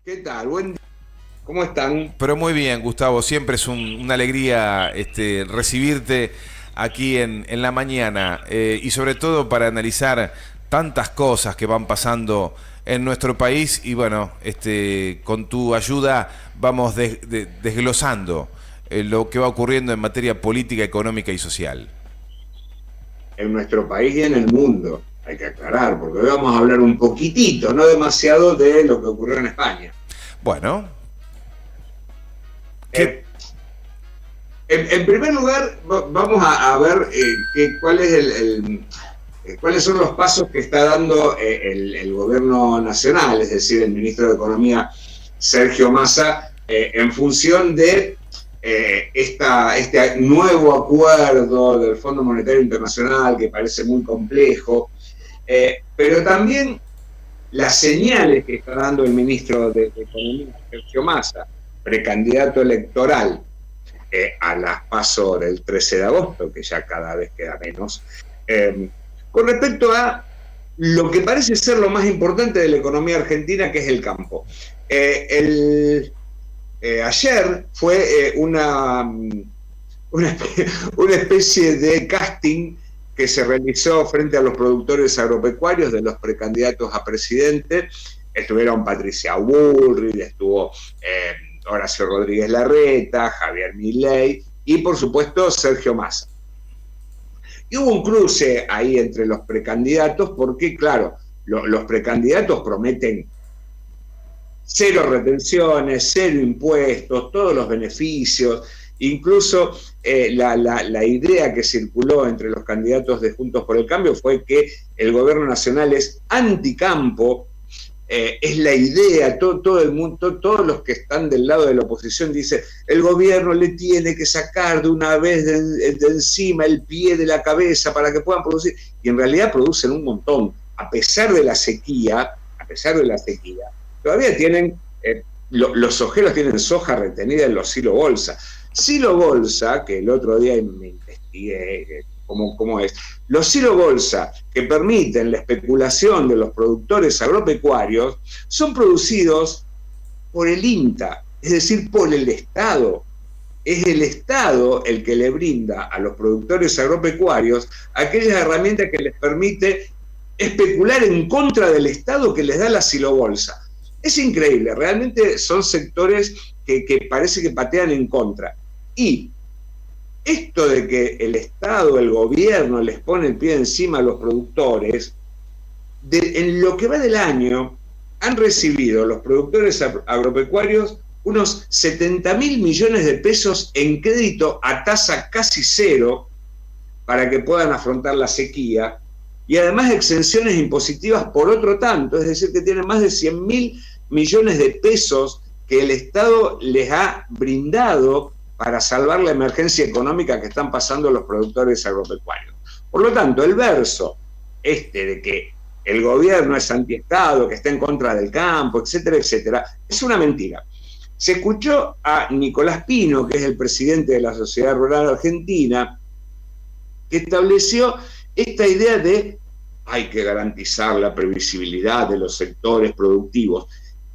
¿Qué tal? Buen día. ¿Cómo están? Pero muy bien, Gustavo, siempre es una alegría recibirte aquí en la mañana y sobre todo para analizar tantas cosas que van pasando en nuestro país y bueno, con tu ayuda vamos desglosando lo que va ocurriendo en materia política, económica y social. En nuestro país y en el mundo, hay que aclarar, porque hoy vamos a hablar un poquitito, no demasiado, de lo que ocurrió en España. Bueno, ¿qué? Eh, en primer lugar, vamos a ver cuál es cuáles son los pasos que está dando el gobierno nacional, es decir, el ministro de Economía, Sergio Massa, en función de este nuevo acuerdo del Fondo Monetario Internacional, que parece muy complejo, pero también las señales que está dando el ministro de Economía, Sergio Massa, precandidato electoral a las PASO del 13 de agosto, que ya cada vez queda menos, con respecto a lo que parece ser lo más importante de la economía argentina, que es el campo. Ayer fue una especie de casting que se realizó frente a los productores agropecuarios de los precandidatos a presidente. Estuvieron Patricia Bullrich, estuvo Horacio Rodríguez Larreta, Javier Milei y por supuesto Sergio Massa. Y hubo un cruce ahí entre los precandidatos porque, claro, los precandidatos prometen cero retenciones, cero impuestos, todos los beneficios, incluso la idea que circuló entre los candidatos de Juntos por el Cambio fue que el gobierno nacional es anticampo. Es la idea, todo el mundo, todos los que están del lado de la oposición dicen, el gobierno le tiene que sacar de una vez de encima el pie de la cabeza para que puedan producir, y en realidad producen un montón, a pesar de la sequía, todavía tienen, los sojeros tienen soja retenida en los silo bolsa. Silo bolsa, que el otro día me investigué cómo es, los silo bolsa que permiten la especulación de los productores agropecuarios son producidos por el INTA, es decir, por el Estado. Es el Estado el que le brinda a los productores agropecuarios aquellas herramientas que les permite especular en contra del Estado que les da la silobolsa. Es increíble, realmente son sectores que parece que patean en contra. Y esto de que el Estado, el gobierno, les pone el pie encima a los productores, en lo que va del año, han recibido los productores agropecuarios unos 70.000 millones de pesos en crédito a tasa casi cero para que puedan afrontar la sequía, y además exenciones impositivas por otro tanto, es decir, que tienen más de 100.000 millones de pesos que el Estado les ha brindado para salvar la emergencia económica que están pasando los productores agropecuarios. Por lo tanto, el verso de que el gobierno es antiestado, que está en contra del campo, etcétera, etcétera, es una mentira. Se escuchó a Nicolás Pino, que es el presidente de la Sociedad Rural Argentina, que estableció esta idea de hay que garantizar la previsibilidad de los sectores productivos.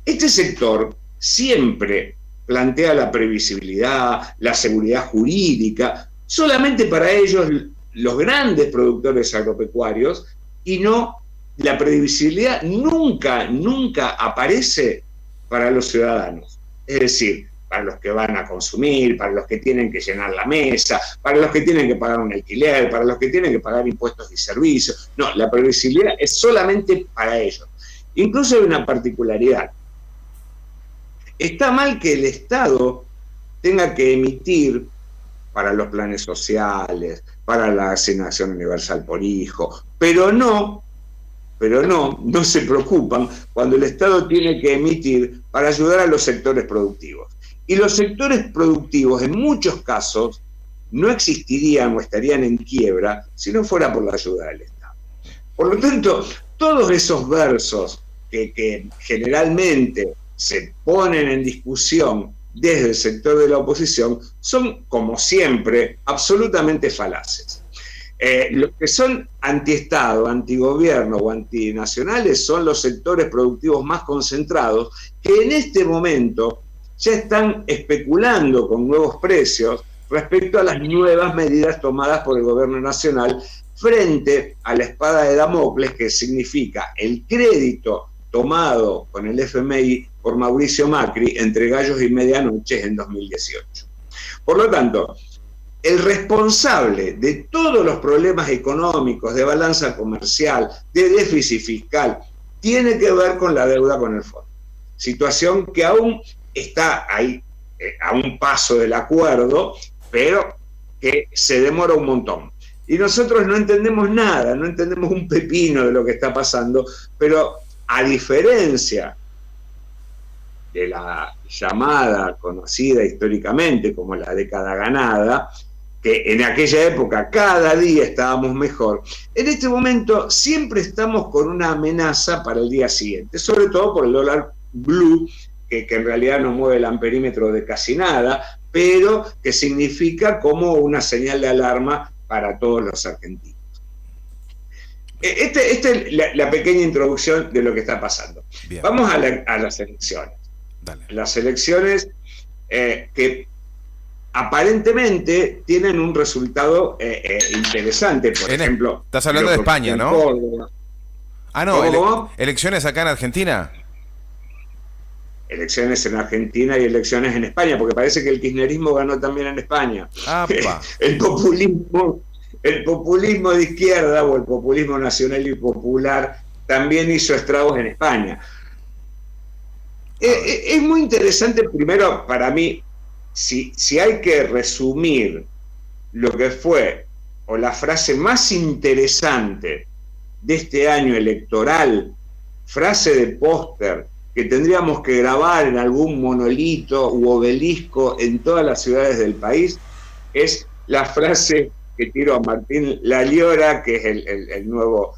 Este sector siempre plantea la previsibilidad, la seguridad jurídica, solamente para ellos, los grandes productores agropecuarios, y no, la previsibilidad nunca aparece para los ciudadanos. Es decir, para los que van a consumir, para los que tienen que llenar la mesa, para los que tienen que pagar un alquiler, para los que tienen que pagar impuestos y servicios. No, la previsibilidad es solamente para ellos. Incluso hay una particularidad. Está mal que el Estado tenga que emitir para los planes sociales, para la asignación universal por hijo, pero no se preocupan cuando el Estado tiene que emitir para ayudar a los sectores productivos. Y los sectores productivos, en muchos casos, no existirían o estarían en quiebra si no fuera por la ayuda del Estado. Por lo tanto, todos esos versos que generalmente se ponen en discusión desde el sector de la oposición son, como siempre, absolutamente falaces. Los que son antiestado, antigobierno o antinacionales son los sectores productivos más concentrados que en este momento ya están especulando con nuevos precios respecto a las nuevas medidas tomadas por el gobierno nacional frente a la espada de Damocles, que significa el crédito tomado con el FMI por Mauricio Macri entre gallos y medianoches en 2018. Por lo tanto, el responsable de todos los problemas económicos, de balanza comercial, de déficit fiscal, tiene que ver con la deuda con el fondo. Situación que aún está ahí a un paso del acuerdo, pero que se demora un montón. Y nosotros no entendemos nada, no entendemos un pepino de lo que está pasando, pero a diferencia de la llamada, conocida históricamente como la década ganada, que en aquella época cada día estábamos mejor, en este momento siempre estamos con una amenaza para el día siguiente, sobre todo por el dólar blue, que en realidad no mueve el amperímetro de casi nada, pero que significa como una señal de alarma para todos los argentinos. Esta es la pequeña introducción de lo que está pasando. Bien. Vamos a las elecciones. Dale. Las elecciones que aparentemente tienen un resultado interesante. Por ejemplo, estás hablando de España, ¿no? Córdoba. Ah, no, elecciones acá en Argentina. Elecciones en Argentina y elecciones en España, porque parece que el kirchnerismo ganó también en España. El populismo de izquierda o el populismo nacional y popular también hizo estragos en España. Es muy interesante, primero, para mí, si hay que resumir lo que fue, o la frase más interesante de este año electoral, frase de póster, que tendríamos que grabar en algún monolito u obelisco en todas las ciudades del país, es la frase que tiro a Martín Laliora, que es el nuevo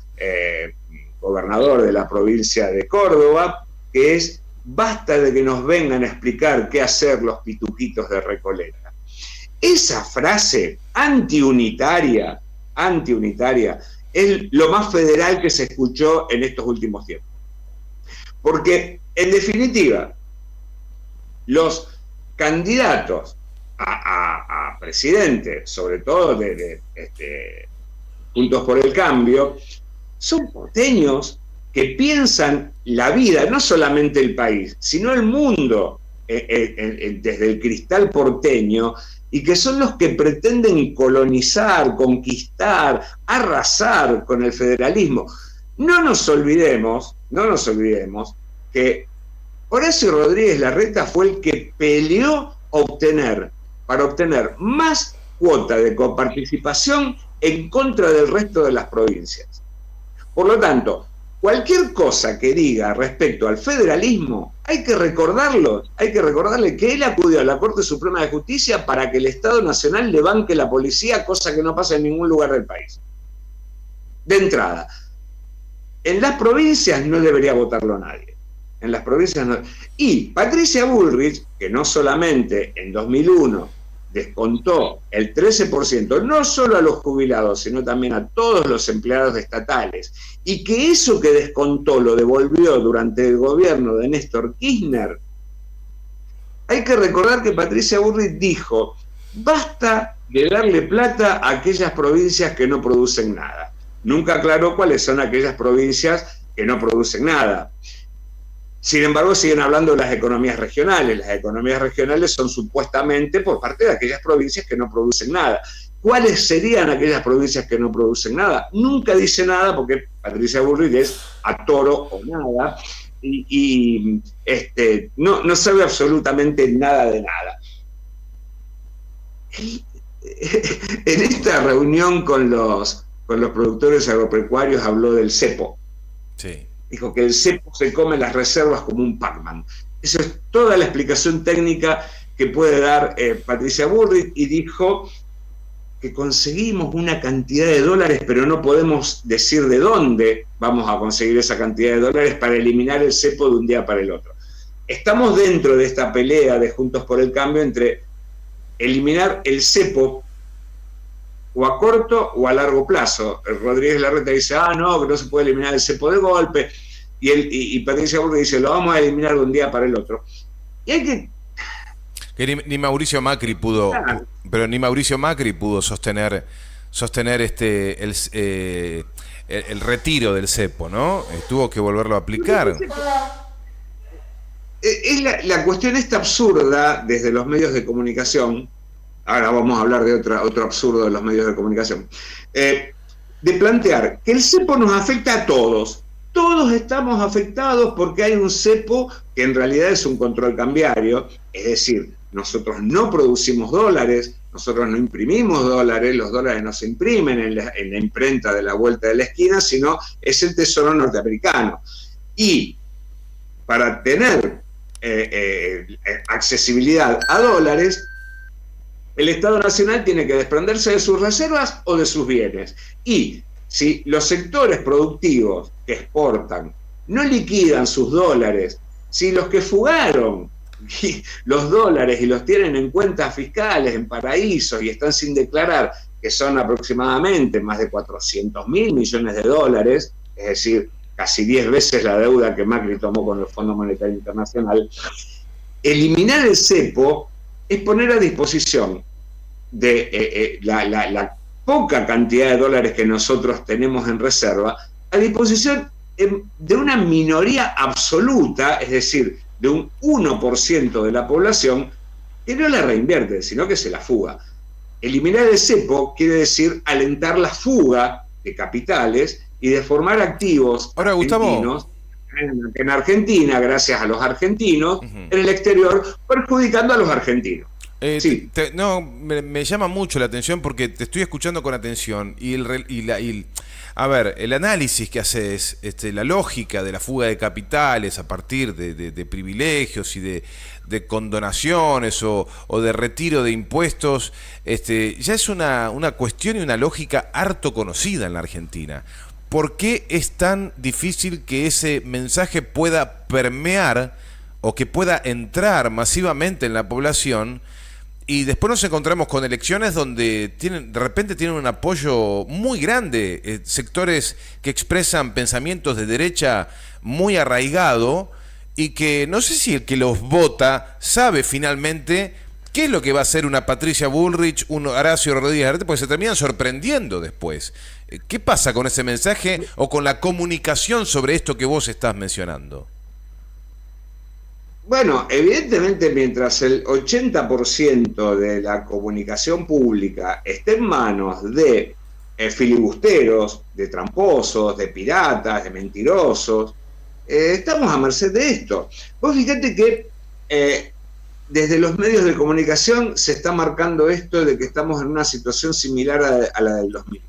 gobernador de la provincia de Córdoba, que es: basta de que nos vengan a explicar qué hacer los pituquitos de Recoleta. Esa frase antiunitaria, es lo más federal que se escuchó en estos últimos tiempos. Porque, en definitiva, los candidatos a presidente, sobre todo de Juntos por el Cambio, son porteños que piensan la vida, no solamente el país, sino el mundo desde el cristal porteño, y que son los que pretenden colonizar, conquistar, arrasar con el federalismo. No nos olvidemos que Horacio Rodríguez Larreta fue el que peleó para obtener más cuota de coparticipación en contra del resto de las provincias. Por lo tanto, cualquier cosa que diga respecto al federalismo, hay que recordarle que él acudió a la Corte Suprema de Justicia para que el Estado Nacional le banque la policía, cosa que no pasa en ningún lugar del país. De entrada, en las provincias no debería votarlo nadie. En las provincias no. Y Patricia Bullrich, que no solamente en 2001 descontó el 13%, no solo a los jubilados, sino también a todos los empleados estatales, y que eso que descontó lo devolvió durante el gobierno de Néstor Kirchner, hay que recordar que Patricia Bullrich dijo: basta de darle plata a aquellas provincias que no producen nada. Nunca aclaró cuáles son aquellas provincias que no producen nada. Sin embargo, siguen hablando de las economías regionales. Las economías regionales son supuestamente por parte de aquellas provincias que no producen nada. ¿Cuáles serían aquellas provincias que no producen nada? Nunca dice nada, porque Patricia Bullrich es a toro o nada, y no sabe absolutamente nada de nada. En esta reunión con los productores agropecuarios habló del cepo. Sí. Dijo que el cepo se come las reservas como un Pac-Man. Esa es toda la explicación técnica que puede dar Patricia Bullrich, y dijo que conseguimos una cantidad de dólares, pero no podemos decir de dónde vamos a conseguir esa cantidad de dólares para eliminar el cepo de un día para el otro. Estamos dentro de esta pelea de Juntos por el Cambio entre eliminar el cepo o a corto o a largo plazo. Rodríguez Larreta dice, no, que no se puede eliminar el cepo de golpe, y Patricia Bullrich dice, lo vamos a eliminar de un día para el otro. Y hay que ni Mauricio Macri pudo, claro, pero ni Mauricio Macri pudo sostener el retiro del cepo, ¿no? Tuvo que volverlo a aplicar. Es la cuestión esta absurda desde los medios de comunicación. Ahora vamos a hablar de otro absurdo de los medios de comunicación, de plantear que el cepo nos afecta a todos. Todos estamos afectados porque hay un cepo que en realidad es un control cambiario, es decir, nosotros no producimos dólares, nosotros no imprimimos dólares, los dólares no se imprimen en la imprenta de la vuelta de la esquina, sino es el Tesoro norteamericano. Y para tener accesibilidad a dólares, el Estado Nacional tiene que desprenderse de sus reservas o de sus bienes. Y si los sectores productivos que exportan no liquidan sus dólares, si los que fugaron los dólares y los tienen en cuentas fiscales, en paraísos, y están sin declarar, que son aproximadamente más de 400.000 millones de dólares, es decir, casi 10 veces la deuda que Macri tomó con el Fondo Monetario Internacional, eliminar el cepo es poner a disposición de la poca cantidad de dólares que nosotros tenemos en reserva, a disposición de una minoría absoluta, es decir, de un 1% de la población, que no la reinvierte, sino que se la fuga. Eliminar el cepo quiere decir alentar la fuga de capitales y de formar activos ahora, argentinos en Argentina, gracias a los argentinos, en el exterior, perjudicando a los argentinos. Sí. Me llama mucho la atención porque te estoy escuchando con atención y a ver, el análisis que haces, la lógica de la fuga de capitales a partir de privilegios y de condonaciones o de retiro de impuestos, ya es una cuestión y una lógica harto conocida en la Argentina. ¿Por qué es tan difícil que ese mensaje pueda permear o que pueda entrar masivamente en la población? Y después nos encontramos con elecciones donde de repente tienen un apoyo muy grande, sectores que expresan pensamientos de derecha muy arraigado y que no sé si el que los vota sabe finalmente qué es lo que va a hacer una Patricia Bullrich, un Horacio Rodríguez Larreta, porque se terminan sorprendiendo después. ¿Qué pasa con ese mensaje o con la comunicación sobre esto que vos estás mencionando? Bueno, evidentemente mientras el 80% de la comunicación pública esté en manos de filibusteros, de tramposos, de piratas, de mentirosos, estamos a merced de esto. Vos fíjate que desde los medios de comunicación se está marcando esto de que estamos en una situación similar a la del 2000.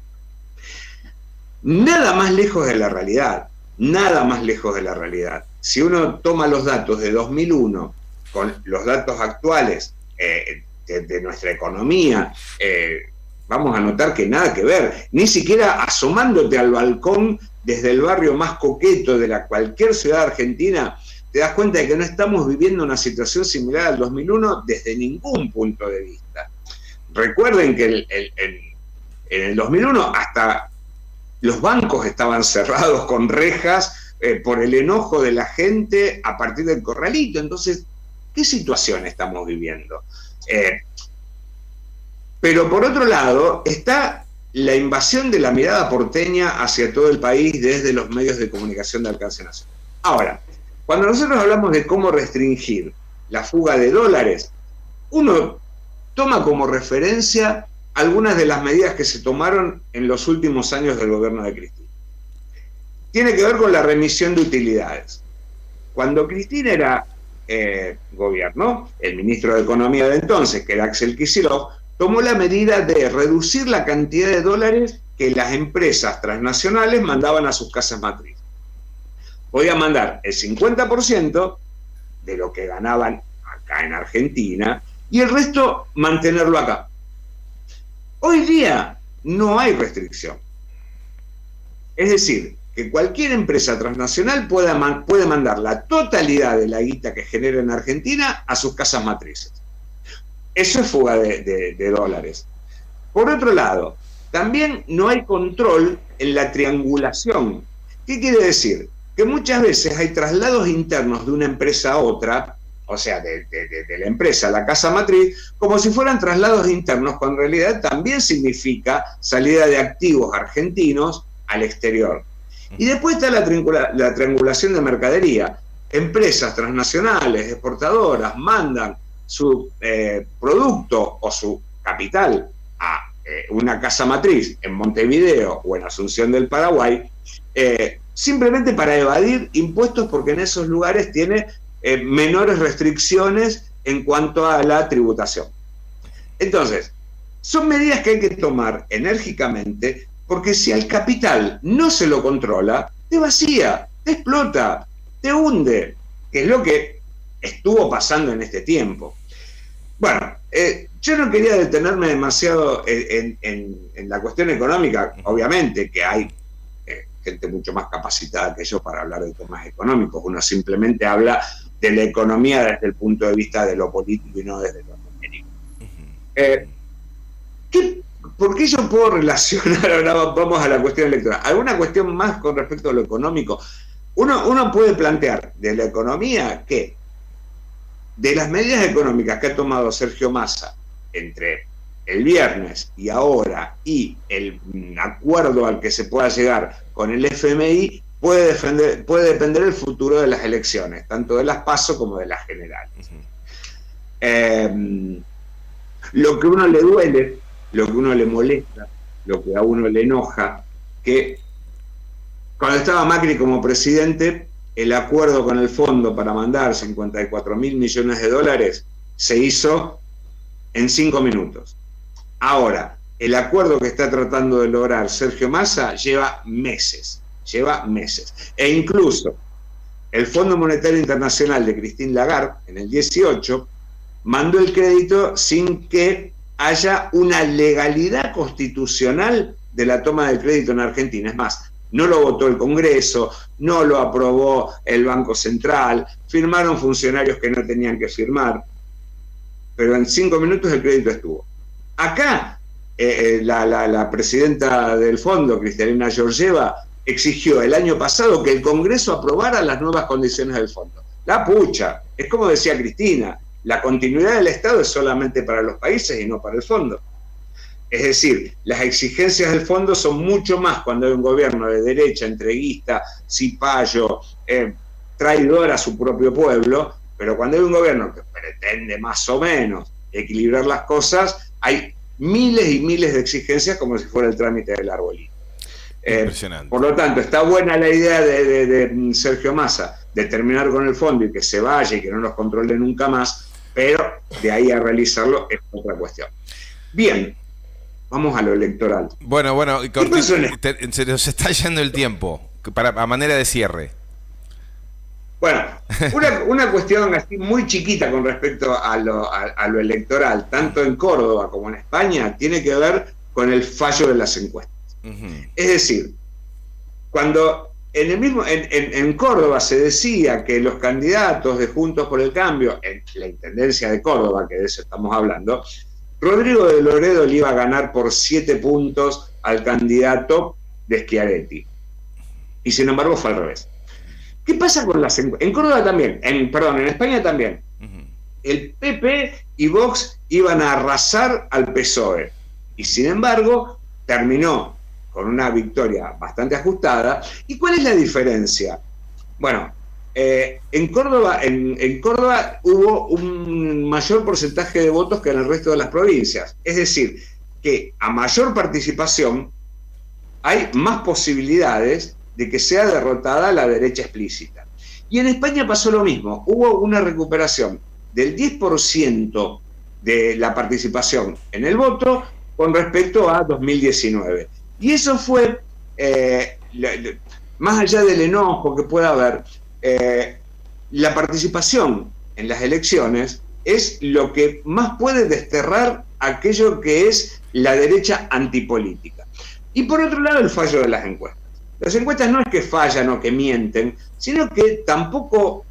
Nada más lejos de la realidad, nada más lejos de la realidad. Si uno toma los datos de 2001 con los datos actuales de nuestra economía, vamos a notar que nada que ver. Ni siquiera asomándote al balcón desde el barrio más coqueto de cualquier ciudad argentina, te das cuenta de que no estamos viviendo una situación similar al 2001 desde ningún punto de vista. Recuerden que en el 2001 hasta los bancos estaban cerrados con rejas por el enojo de la gente a partir del corralito. Entonces, ¿qué situación estamos viviendo? Pero por otro lado está la invasión de la mirada porteña hacia todo el país desde los medios de comunicación de alcance nacional. Ahora, cuando nosotros hablamos de cómo restringir la fuga de dólares, uno toma como referencia algunas de las medidas que se tomaron en los últimos años del gobierno de Cristina. Tiene que ver con la remisión de utilidades. Cuando Cristina era gobierno, el ministro de Economía de entonces, que era Axel Kicillof, tomó la medida de reducir la cantidad de dólares que las empresas transnacionales mandaban a sus casas matriz. Podían mandar el 50% de lo que ganaban acá en Argentina y el resto mantenerlo acá. Hoy día no hay restricción. Es decir, que cualquier empresa transnacional puede mandar la totalidad de la guita que genera en Argentina a sus casas matrices. Eso es fuga de dólares. Por otro lado, también no hay control en la triangulación. ¿Qué quiere decir? Que muchas veces hay traslados internos de una empresa a otra, o sea, de la empresa a la casa matriz, como si fueran traslados internos, cuando en realidad también significa salida de activos argentinos al exterior. Y después está la triangulación de mercadería. Empresas transnacionales, exportadoras, mandan su producto o su capital a una casa matriz en Montevideo o en Asunción del Paraguay, simplemente para evadir impuestos, porque en esos lugares tiene menores restricciones en cuanto a la tributación. Entonces, son medidas que hay que tomar enérgicamente, porque si al capital no se lo controla, te vacía, te explota, te hunde, que es lo que estuvo pasando en este tiempo. Bueno, yo no quería detenerme demasiado en la cuestión económica. Obviamente que hay gente mucho más capacitada que yo para hablar de temas económicos. Uno simplemente habla de la economía desde el punto de vista de lo político y no desde lo numérico. ¿Por qué yo puedo relacionar, ahora vamos a la cuestión electoral, alguna cuestión más con respecto a lo económico? Uno puede plantear de la economía que de las medidas económicas que ha tomado Sergio Massa entre el viernes y ahora, y el acuerdo al que se pueda llegar con el FMI, puede depender el futuro de las elecciones, tanto de las PASO como de las generales. Lo que a uno le duele, lo que a uno le molesta, lo que a uno le enoja, que cuando estaba Macri como presidente, el acuerdo con el fondo para mandar 54.000 millones de dólares se hizo en 5 minutos. Ahora, el acuerdo que está tratando de lograr Sergio Massa lleva meses. E incluso el Fondo Monetario Internacional de Christine Lagarde, en el 18, mandó el crédito sin que haya una legalidad constitucional de la toma del crédito en Argentina. Es más, no lo votó el Congreso, no lo aprobó el Banco Central, firmaron funcionarios que no tenían que firmar, pero en 5 minutos el crédito estuvo. Acá, la presidenta del fondo, Cristalina Georgieva, exigió el año pasado que el Congreso aprobara las nuevas condiciones del fondo. La pucha, es como decía Cristina, la continuidad del Estado es solamente para los países y no para el fondo. Es decir, las exigencias del fondo son mucho más cuando hay un gobierno de derecha, entreguista, cipayo, traidor a su propio pueblo, pero cuando hay un gobierno que pretende más o menos equilibrar las cosas, hay miles y miles de exigencias como si fuera el trámite del arbolito. Impresionante. Por lo tanto, está buena la idea de Sergio Massa de terminar con el fondo y que se vaya y que no nos controle nunca más, pero de ahí a realizarlo es otra cuestión. Bien, vamos a lo electoral. Bueno, se nos está yendo el tiempo, a manera de cierre. Bueno, una cuestión así muy chiquita con respecto a lo electoral, tanto en Córdoba como en España, tiene que ver con el fallo de las encuestas. Es decir, cuando en Córdoba se decía que los candidatos de Juntos por el Cambio, en la Intendencia de Córdoba, que de eso estamos hablando, Rodrigo de Loredo le iba a ganar por 7 puntos al candidato de Schiaretti. Y sin embargo fue al revés. ¿Qué pasa con las encuestas? En Córdoba también, en España también. El PP y Vox iban a arrasar al PSOE. Y sin embargo, terminó con una victoria bastante ajustada. ¿Y cuál es la diferencia? Bueno, en Córdoba hubo un mayor porcentaje de votos que en el resto de las provincias. Es decir, que a mayor participación hay más posibilidades de que sea derrotada la derecha explícita. Y en España pasó lo mismo. Hubo una recuperación del 10% de la participación en el voto con respecto a 2019. Y eso fue, más allá del enojo que pueda haber, la participación en las elecciones es lo que más puede desterrar aquello que es la derecha antipolítica. Y por otro lado, el fallo de las encuestas. Las encuestas no es que fallan o que mienten, sino que tampoco,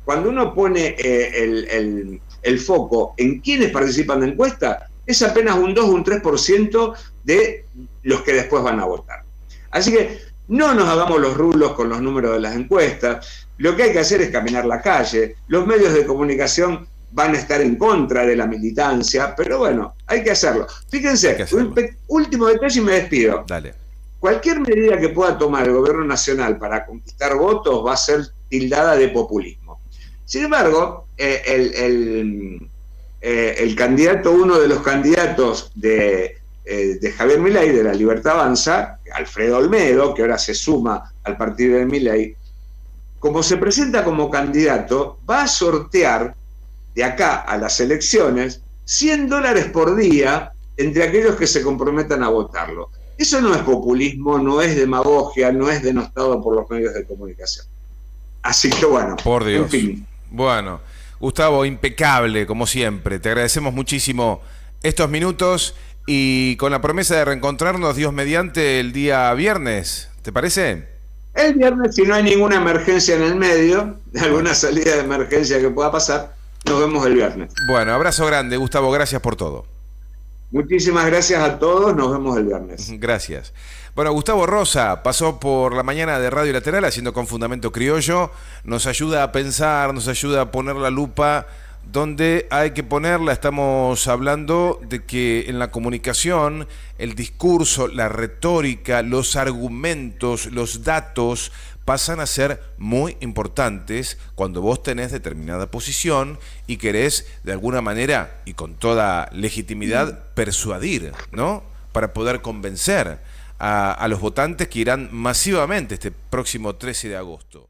cuando uno pone el foco en quienes participan de encuestas, es apenas un 2 o un 3% de los que después van a votar. Así que no nos hagamos los rulos con los números de las encuestas. Lo que hay que hacer es caminar la calle. Los medios de comunicación van a estar en contra de la militancia, pero bueno, hay que hacerlo. Fíjense, un último detalle y me despido. Dale. Cualquier medida que pueda tomar el gobierno nacional para conquistar votos va a ser tildada de populismo. Sin embargo, el candidato, uno de los candidatos de Javier Milei, de La Libertad Avanza, Alfredo Olmedo, que ahora se suma al partido de Milei, como se presenta como candidato, va a sortear de acá a las elecciones $100 por día entre aquellos que se comprometan a votarlo. Eso no es populismo, no es demagogia, no es denostado por los medios de comunicación. Así que bueno, por Dios. En fin. Bueno, Gustavo, impecable como siempre. Te agradecemos muchísimo estos minutos y con la promesa de reencontrarnos, Dios mediante, el día viernes. ¿Te parece? El viernes, si no hay ninguna emergencia en el medio, alguna salida de emergencia que pueda pasar, nos vemos el viernes. Bueno, abrazo grande, Gustavo, gracias por todo. Muchísimas gracias a todos, nos vemos el viernes. Gracias. Bueno, Gustavo Rosa pasó por la mañana de Radio Lateral haciendo Con Fundamento Criollo, nos ayuda a pensar, nos ayuda a poner la lupa donde hay que ponerla. Estamos hablando de que en la comunicación, el discurso, la retórica, los argumentos, los datos pasan a ser muy importantes cuando vos tenés determinada posición y querés de alguna manera y con toda legitimidad persuadir, ¿no? Para poder convencer a los votantes que irán masivamente este próximo 13 de agosto.